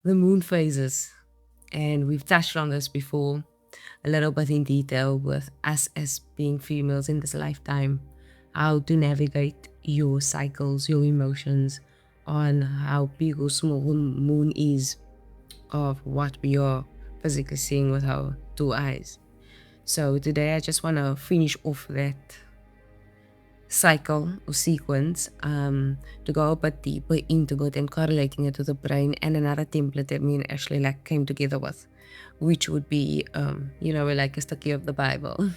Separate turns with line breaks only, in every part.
the moon phases. And we've touched on this before a little bit in detail with us as being females in this lifetime, how to navigate your cycles, your emotions, on how big or small moon is of what we are physically seeing with our two eyes. So today I just want to finish off that cycle or sequence to go a bit deeper into it and correlating it to the brain, and another template that me and Ashley like came together with, which would be like a study of the Bible,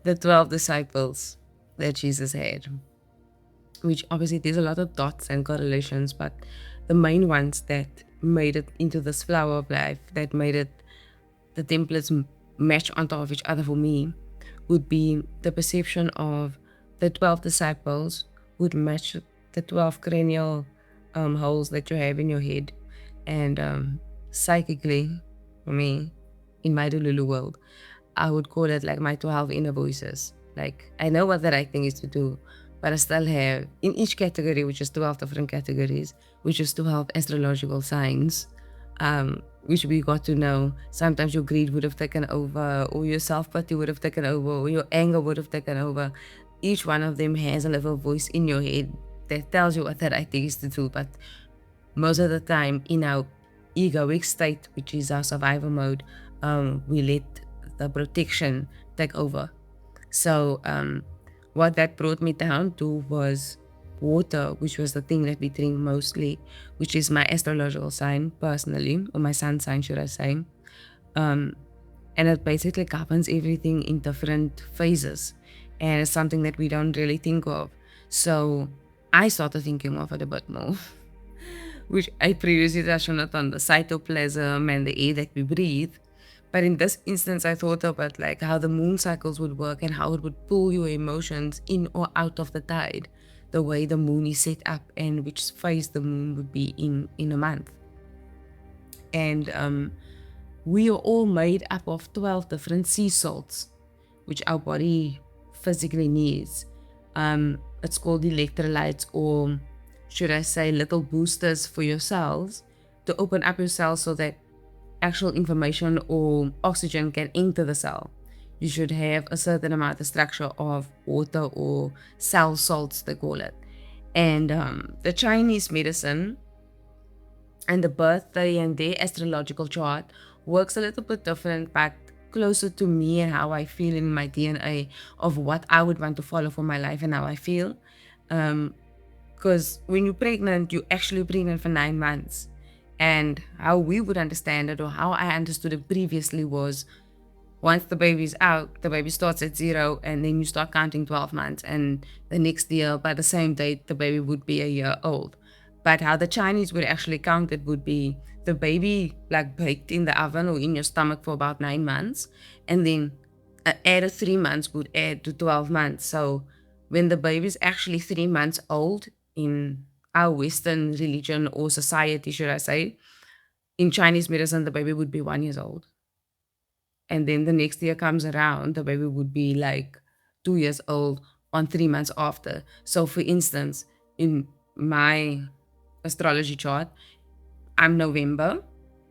the 12 disciples that Jesus had, which obviously there's a lot of dots and correlations, but the main ones that made it into this flower of life, that made it the templates match on top of each other for me, would be the perception of the 12 disciples would match the 12 cranial holes that you have in your head. And psychically, for me, in my Delulu world, I would call it like my 12 inner voices. Like, I know what the right thing is to do, but I still have, in each category, which is 12 different categories, which is 12 astrological signs, which we got to know. Sometimes your greed would have taken over, or your self-pity would have taken over, or your anger would have taken over. Each one of them has a little voice in your head that tells you what the right thing is to do, but most of the time in our egoic state, which is our survival mode, we let the protection take over. So what that brought me down to was water, which was the thing that we drink mostly, which is my astrological sign personally, or my sun sign, should I say. And it basically governs everything in different phases. And it's something that we don't really think of. So I started thinking of it a bit more, which I previously touched on it on the cytoplasm and the air that we breathe. But in this instance, I thought about like how the moon cycles would work and how it would pull your emotions in or out of the tide, the way the moon is set up and which phase the moon would be in a month. And we are all made up of 12 different sea salts, which our body physically needs. It's called electrolytes, or should I say little boosters for your cells to open up your cells so that actual information or oxygen can enter the cell. You should have a certain amount of structure of water or cell salts, they call it. And the Chinese medicine and the birthday and their astrological chart works a little bit different, but closer to me and how I feel in my DNA of what I would want to follow for my life and how I feel. Because when you're pregnant, you're actually pregnant for 9 months. And how we would understand it, or how I understood it previously, was once the baby's out, the baby starts at 0, and then you start counting 12 months. And the next year, by the same date, the baby would be a year old. But how the Chinese would actually count it would be the baby like baked in the oven or in your stomach for about 9 months. And then added 3 months would add to 12 months. So when the baby's actually 3 months old in our Western religion or society, should I say, in Chinese medicine, the baby would be 1 year old. And then the next year comes around, the baby would be like 2 years old on 3 months after. So for instance, in my astrology chart, I'm November.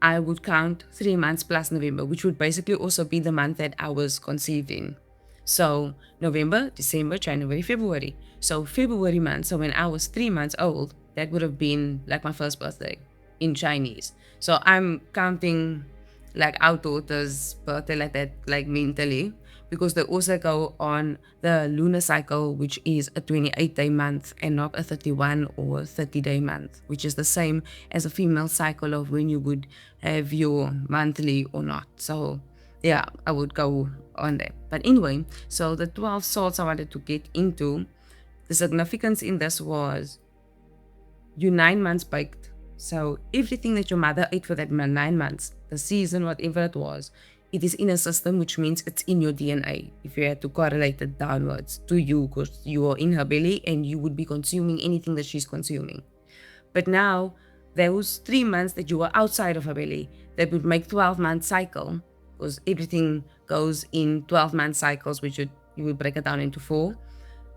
I would count 3 months plus November, which would basically also be the month that I was conceived in. So November, December, January, February. So February month, so when I was 3 months old, that would have been like my first birthday in Chinese. So I'm counting like our daughter's birthday like that, like mentally, because they also go on the lunar cycle, which is a 28-day month and not a 31 or 30-day month, which is the same as a female cycle of when you would have your monthly or not. So yeah, I would go on that. But anyway, so the 12 salts I wanted to get into, the significance in this was you 9 months baked. So everything that your mother ate for that 9 months, the season, whatever it was, it is in a system, which means it's in your DNA. If you had to correlate it downwards to you, because you are in her belly and you would be consuming anything that she's consuming. But now, those 3 months that you were outside of her belly, that would make 12-month cycle, because everything goes in 12-month cycles, which you would break it down into 4.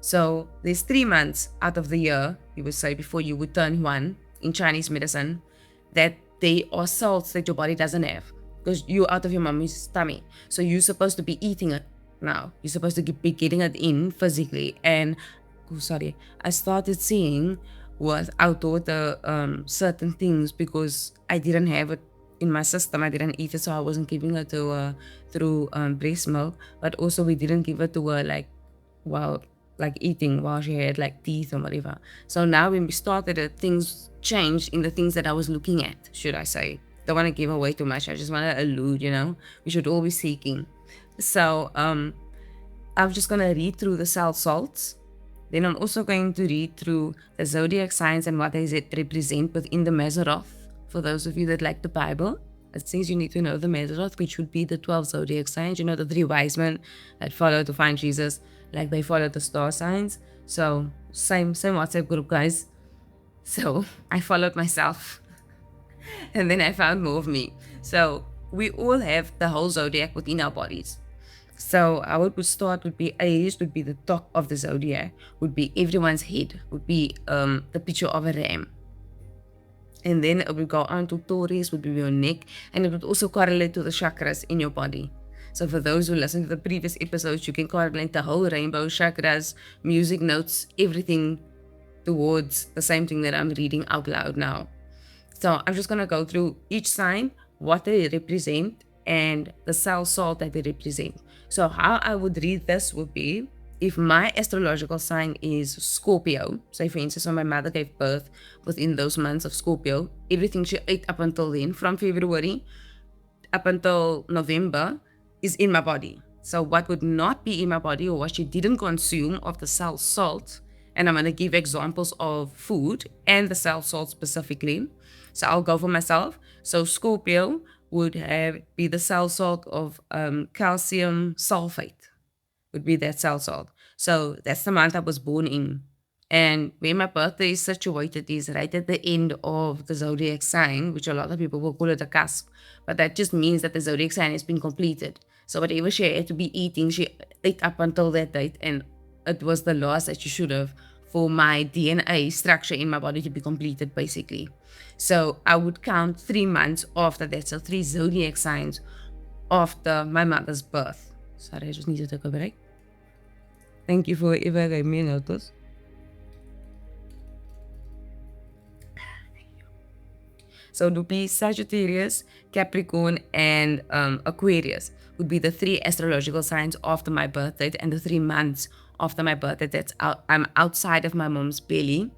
So there's 3 months out of the year, you would say, before you would turn 1 in Chinese medicine, that they are salts that your body doesn't have because you're out of your mommy's tummy. So you're supposed to be eating it now. You're supposed to be getting it in physically. And I started seeing was out of the certain things because I didn't have it in my system. I didn't eat it, so I wasn't giving it to her through breast milk. But also we didn't give it to her while eating while she had like teeth or whatever. So now when we started it, things changed in the things that I was looking at, should I say. Don't want to give away too much. I just want to allude, we should all be seeking. So I'm just going to read through the cell salts. Then I'm also going to read through the zodiac signs and what does it represent within the Mazzaroth. For those of you that like the Bible, it says you need to know the Mazzaroth, which would be the 12 zodiac signs. The 3 wise men that follow to find Jesus, like they follow the star signs. So same WhatsApp group, guys. So I followed myself and then I found more of me. So we all have the whole zodiac within our bodies. So how it would start would be Aries would be the top of the zodiac, would be everyone's head, would be the picture of a ram. And then it would go on to Taurus, would be your neck, and it would also correlate to the chakras in your body. So for those who listened to the previous episodes, you can correlate the whole rainbow, chakras, music notes, everything towards the same thing that I'm reading out loud now. So I'm just going to go through each sign, what they represent, and the cell salt that they represent. So how I would read this would be, if my astrological sign is Scorpio, say for instance when my mother gave birth within those months of Scorpio, everything she ate up until then, from February up until November, is in my body. So what would not be in my body or what she didn't consume of the cell salt, and I'm going to give examples of food and the cell salt specifically. So I'll go for myself. So Scorpio would be the cell salt of calcium sulfate, would be that cell salt. So that's the month I was born in. And where my birthday is situated is right at the end of the zodiac sign, which a lot of people will call it a cusp. But that just means that the zodiac sign has been completed. So whatever she had to be eating, she ate up until that date. And it was the last that she should have for my DNA structure in my body to be completed, basically. So I would count 3 months after that. So 3 zodiac signs after my mother's birth. Sorry, I just need to take a break. Thank you for whoever gave me a notice. So it would be Sagittarius, Capricorn, and Aquarius would be the 3 astrological signs after my birth date and the 3 months after my birth date. I'm outside of my mom's belly,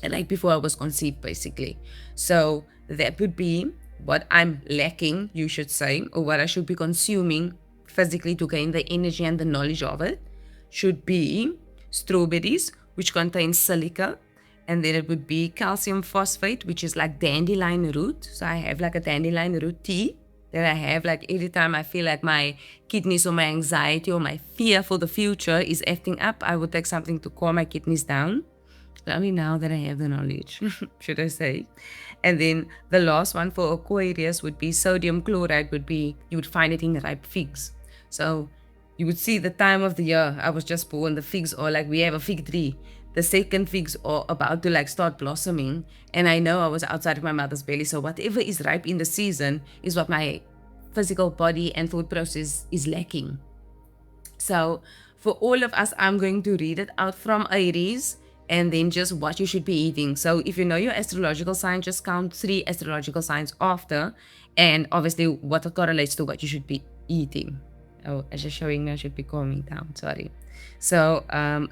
like before I was conceived, basically. So that would be what I'm lacking, you should say, or what I should be consuming physically to gain the energy and the knowledge of it. Should be strawberries, which contain silica. And then it would be calcium phosphate, which is like dandelion root. So I have like a dandelion root tea that I have like every time I feel like my kidneys or my anxiety or my fear for the future is acting up, I would take something to calm my kidneys down. Only now that I have the knowledge, should I say. And then the last one for Aquarius would be sodium chloride, you would find it in ripe figs. So you would see the time of the year. I was just born, the figs are like, we have a fig tree. The second figs are about to like start blossoming. And I know I was outside of my mother's belly. So whatever is ripe in the season is what my physical body and thought process is lacking. So for all of us, I'm going to read it out from Aries and then just what you should be eating. So if you know your astrological sign, just count 3 astrological signs after. And obviously what correlates to what you should be eating. Oh, I was just showing me I should be calming down. Sorry. So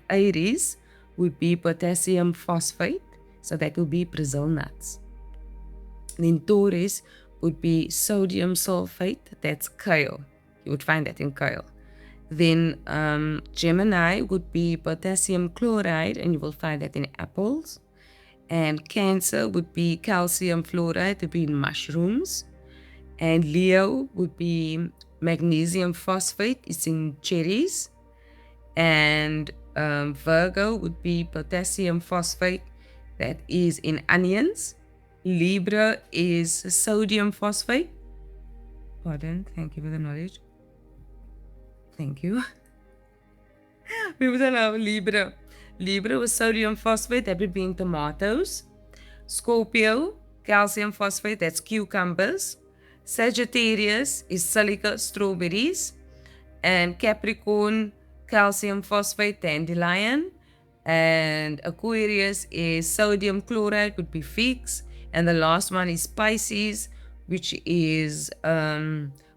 Aries would be potassium phosphate. So that will be Brazil nuts. Then Taurus would be sodium sulfate. That's kale. You would find that in kale. Then Gemini would be potassium chloride, and you will find that in apples. And Cancer would be calcium fluoride, to be in mushrooms. And Leo would be magnesium phosphate, it's in cherries. And Virgo would be potassium phosphate, that is in onions. Libra is sodium phosphate. Pardon, thank you for the knowledge. Thank you. We would know Libra. Libra was sodium phosphate, that would be in tomatoes. Scorpio calcium phosphate, that's cucumbers. Sagittarius is silica, strawberries. And Capricorn, calcium phosphate, dandelion. And Aquarius is sodium chloride, would be figs. And the last one is Pisces, which is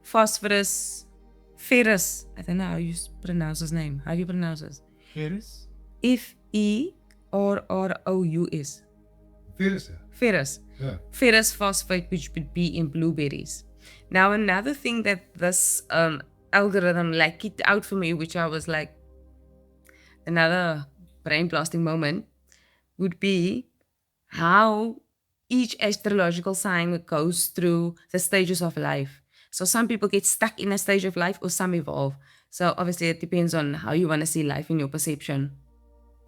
phosphorus, ferrous. I don't know how you pronounce his name. How do you pronounce it?
Ferrous?
Ferrous.
Ferrous.
Ferrous.
Yeah.
Ferrous phosphate, which would be in blueberries. Now, another thing that this algorithm like kicked out for me, which I was like, another brain blasting moment, would be how each astrological sign goes through the stages of life. So some people get stuck in a stage of life or some evolve. So obviously it depends on how you want to see life in your perception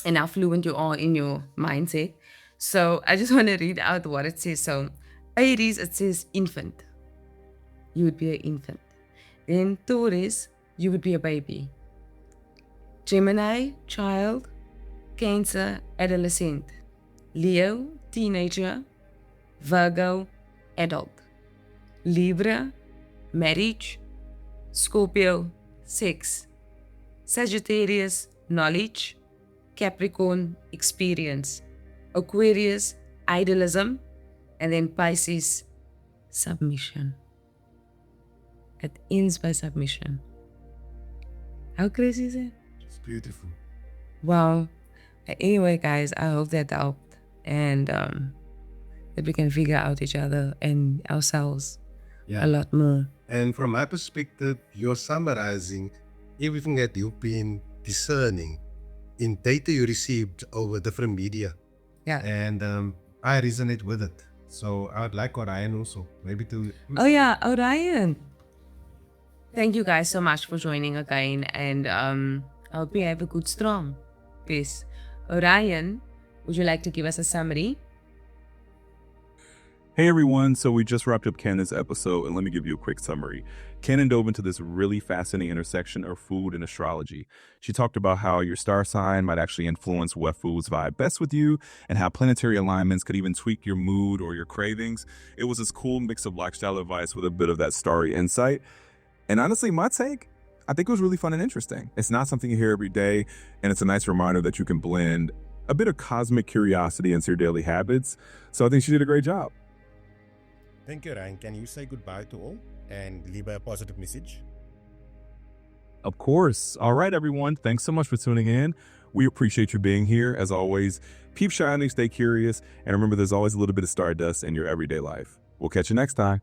and how fluent you are in your mindset. So I just want to read out what it says. So Aries, it says infant. You would be an infant. Then Taurus, you would be a baby. Gemini, child. Cancer, adolescent. Leo, teenager. Virgo, adult. Libra, marriage. Scorpio, sex. Sagittarius, knowledge. Capricorn, experience. Aquarius, idealism. And then Pisces, submission. It ends by submission. How crazy is it?
It's beautiful.
Wow. Anyway, guys, I hope that helped. And that we can figure out each other and ourselves a lot more.
And from my perspective, you're summarizing everything that you've been discerning in data you received over different media.
Yeah.
And I resonate with it. So I would like Orion also, maybe to...
Oh yeah, Orion. Thank you guys so much for joining again. And I hope you have a good storm. Peace. Orion, would you like to give us a summary?
Hey everyone, so we just wrapped up Canon's episode and let me give you a quick summary. Canon dove into this really fascinating intersection of food and astrology. She talked about how your star sign might actually influence what foods vibe best with you and how planetary alignments could even tweak your mood or your cravings. It was this cool mix of lifestyle advice with a bit of that starry insight. And honestly, my take, I think it was really fun and interesting. It's not something you hear every day, and it's a nice reminder that you can blend a bit of cosmic curiosity into your daily habits. So I think she did a great job.
Thank you, Ryan. Can you say goodbye to all and leave a positive message?
Of course. All right, everyone. Thanks so much for tuning in. We appreciate you being here. As always, keep shining, stay curious, and remember there's always a little bit of stardust in your everyday life. We'll catch you next time.